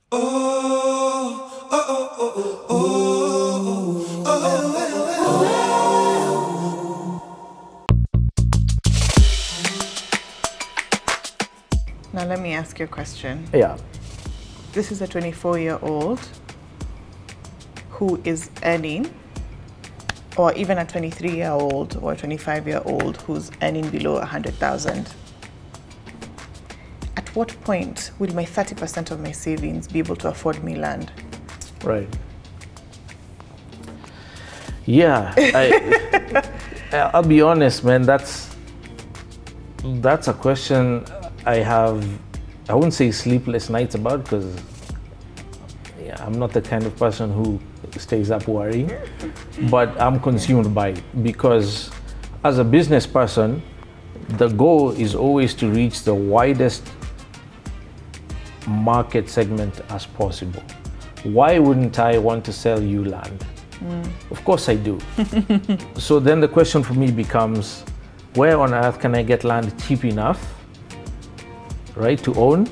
Now let me ask you a question. Yeah. This is a 24-year-old who is earning, or even a 23-year-old or a 25-year-old who's earning below 100,000. At what point will my 30% of my savings be able to afford me land? Right. Yeah, I'll be honest, man, that's a question I wouldn't say sleepless nights about, because I'm not the kind of person who stays up worrying, but I'm consumed by it, because as a business person, the goal is always to reach the widest market segment as possible. Why wouldn't I want to sell you land? Of course I do. So then the question for me becomes, where on earth can I get land cheap enough, right, to own,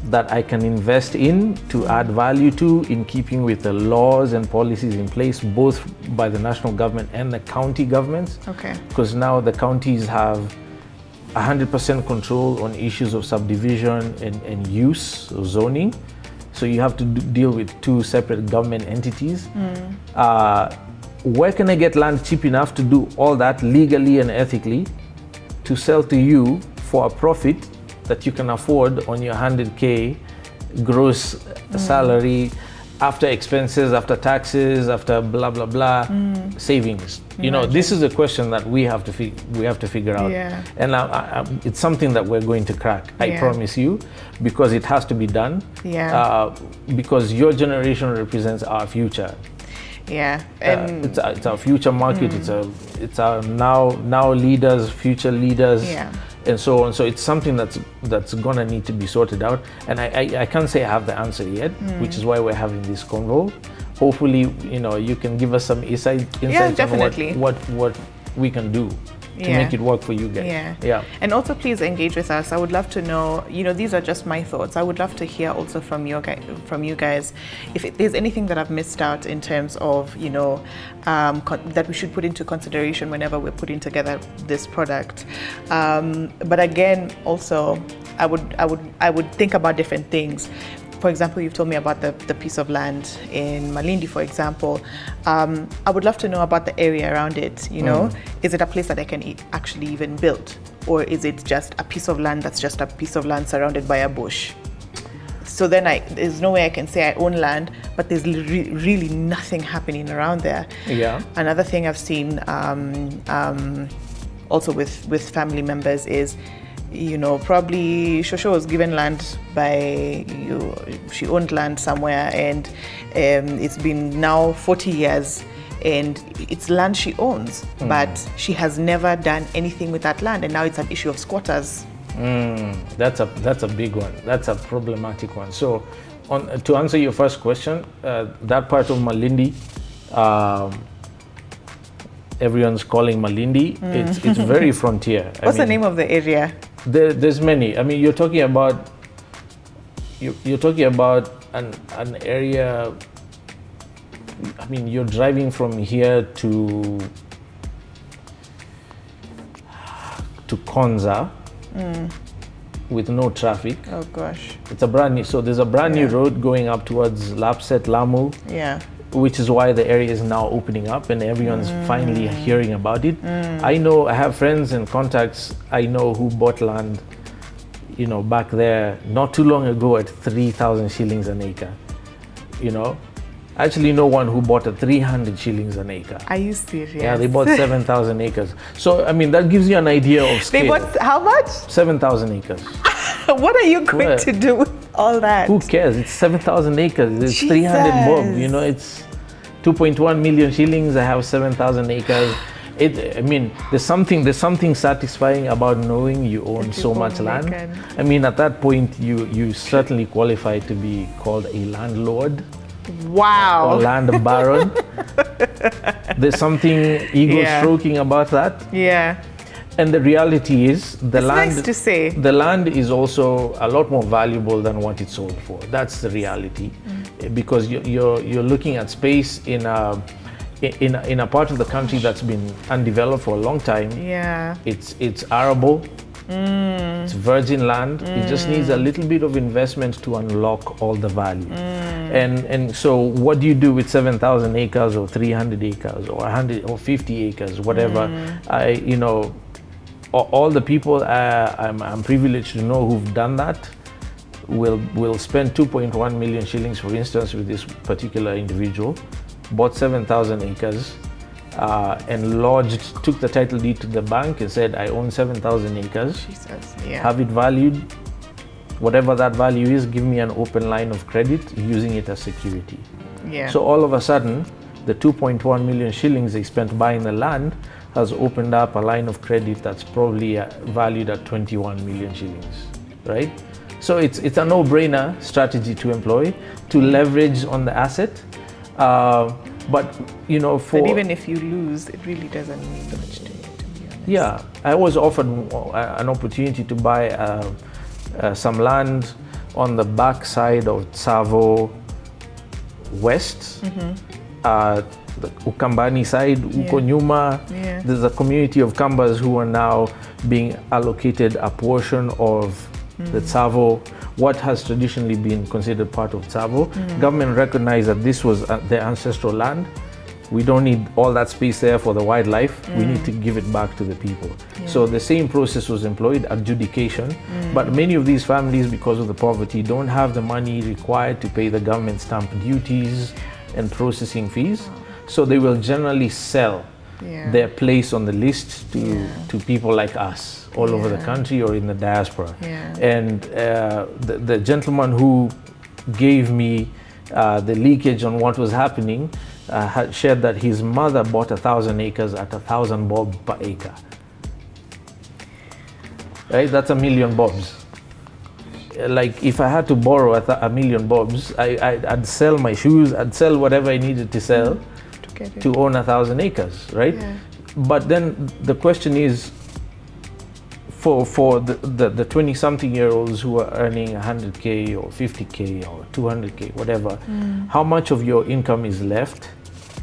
that I can invest in, to add value to, in keeping with the laws and policies in place, both by the national government and the county governments. Okay. Because now the counties have 100% control on issues of subdivision and use, or zoning. So you have to deal with two separate government entities. Where can I get land cheap enough to do all that legally and ethically, to sell to you for a profit that you can afford on your 100K gross salary, after expenses, after taxes, after blah blah blah, savings? You know, this is a question that we have to figure out. Yeah. And it's something that we're going to crack. I promise you, because it has to be done. Yeah. Because your generation represents our future. Yeah. And it's our future market. It's our now leaders, future leaders. Yeah. And so on. So it's something that's gonna need to be sorted out. And I can't say I have the answer yet, which is why we're having this convo. Hopefully, you can give us some insights on what we can do to make it work for you guys. Yeah. And also, please engage with us. I would love to know, these are just my thoughts. I would love to hear also from you guys, if there's anything that I've missed out in terms of, that we should put into consideration whenever we're putting together this product. But again, also, I would think about different things. For example, you've told me about the piece of land in Malindi, for example. I would love to know about the area around it, Is it a place that I can actually even build? Or is it just a piece of land that's just a piece of land surrounded by a bush? So then there's no way I can say I own land, but there's really nothing happening around there. Yeah. Another thing I've seen also with family members is, probably Shosho was given land by she owned land somewhere, and it's been now 40 years, and it's land she owns, but she has never done anything with that land, and now it's an issue of squatters. That's a big one. That's a problematic one. So, to answer your first question, that part of Malindi, everyone's calling Malindi. It's very frontier. What's the name of the area? There's many. I mean, you're talking about an area. I mean, you're driving from here to Konza with no traffic. Oh gosh. It's a brand new. So there's a brand new road going up towards Lapset, Lamu. Yeah. Which is why the area is now opening up and everyone's finally hearing about it. I have friends and contacts I know who bought land, back there not too long ago at 3,000 shillings an acre. I actually know one who bought at 300 shillings an acre. Are you serious? Yeah, they bought 7,000 acres. So, I mean, that gives you an idea of scale. They bought how much? 7,000 acres. What are you going to do with all that? Who cares? It's 7,000 acres. It's 300 bob. It's 2.1 million shillings. I have 7,000 acres. There's something satisfying about knowing you own so much land. I mean, at that point, you certainly qualify to be called a landlord. Wow. Or land baron. There's something ego-stroking about that. Yeah. And the reality is, the It's land, nice to say. the land is also a lot more valuable than what it's sold for. That's the reality, because you're looking at space in a part of the country that's been undeveloped for a long time. Yeah. It's arable. It's virgin land. It just needs a little bit of investment to unlock all the value. And so what do you do with 7,000 acres or 300 acres or 100 or 50 acres, whatever? You know, all the people I'm privileged to know who've done that will spend 2.1 million shillings, for instance, with this particular individual, bought 7,000 acres, and took the title deed to the bank and said, I own 7,000 acres, Jesus, yeah. have it valued, whatever that value is, give me an open line of credit using it as security. Yeah. So all of a sudden, the 2.1 million shillings they spent buying the land has opened up a line of credit that's probably valued at 21 million shillings, right? So it's a no-brainer strategy to employ, to leverage on the asset. But you know, but even if you lose, it really doesn't mean much to you, to be honest. Yeah, I was offered an opportunity to buy some land on the back side of Tsavo West, the Ukambani side, Uko Nyuma. Yeah. There's a community of Kambas who are now being allocated a portion of the Tsavo, what has traditionally been considered part of Tsavo. Government recognized that this was their ancestral land. We don't need all that space there for the wildlife. We need to give it back to the people. Yeah. So the same process was employed, adjudication. But many of these families, because of the poverty, don't have the money required to pay the government stamp duties and processing fees. So they will generally sell their place on the list to people like us all over the country or in the diaspora. And the gentleman who gave me the leakage on what was happening had shared that his mother bought 1,000 acres at 1,000 bob per acre. Right, that's 1 million bobs. Like if I had to borrow 1 million bobs, I'd sell my shoes, I'd sell whatever I needed to sell to own 1,000 acres, right? But then the question is, for the 20-something-year-olds who are earning 100K or 50K or 200K, whatever, how much of your income is left,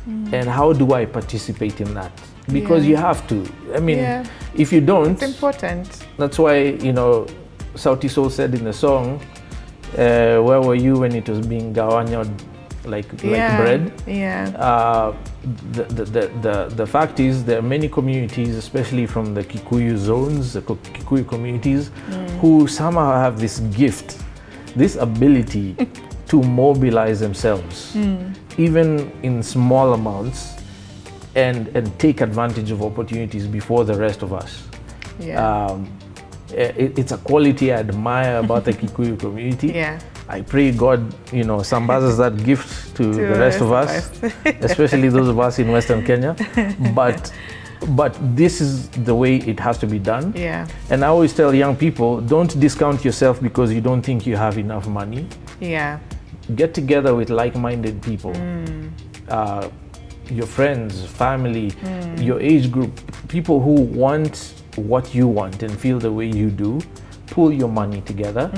and how do I participate in that? Because you have to. I mean, if you don't, it's important. That's why, you know, Sauti Soul said in the song, where were you when it was being gawanyod like bread? The fact is, there are many communities, especially from the Kikuyu zones, the Kikuyu communities, who somehow have this gift, this ability to mobilize themselves, even in small amounts, and take advantage of opportunities before the rest of us. It's a quality I admire about the Kikuyu community. I pray God, you know, sambazes that gift to the rest of us, especially those of us in Western Kenya. But this is the way it has to be done. And I always tell young people, don't discount yourself because you don't think you have enough money. Get together with like-minded people, your friends, family, your age group, people who want what you want and feel the way you do. Pull your money together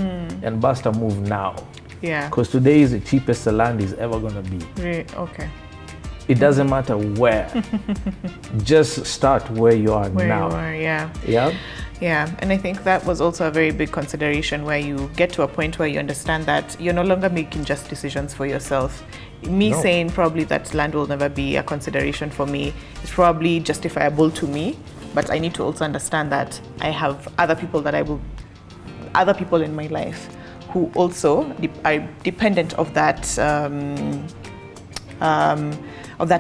and bust a move now. Because today is the cheapest the land is ever going to be. It doesn't matter where. Just start where you are now. And I think that was also a very big consideration, where you get to a point where you understand that you're no longer making just decisions for yourself. Saying probably that land will never be a consideration for me is probably justifiable to me, but I need to also understand that I have other people in my life who also are dependent of that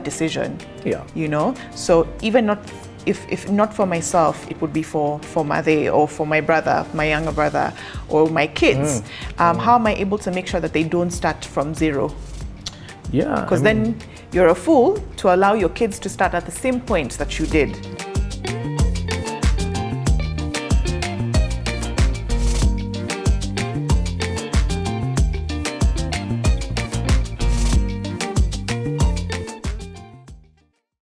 decision. You know, so even not if not for myself, it would be for Made or for my brother, my younger brother, or my kids. How am I able to make sure that they don't start from zero? Because then you're a fool to allow your kids to start at the same point that you did.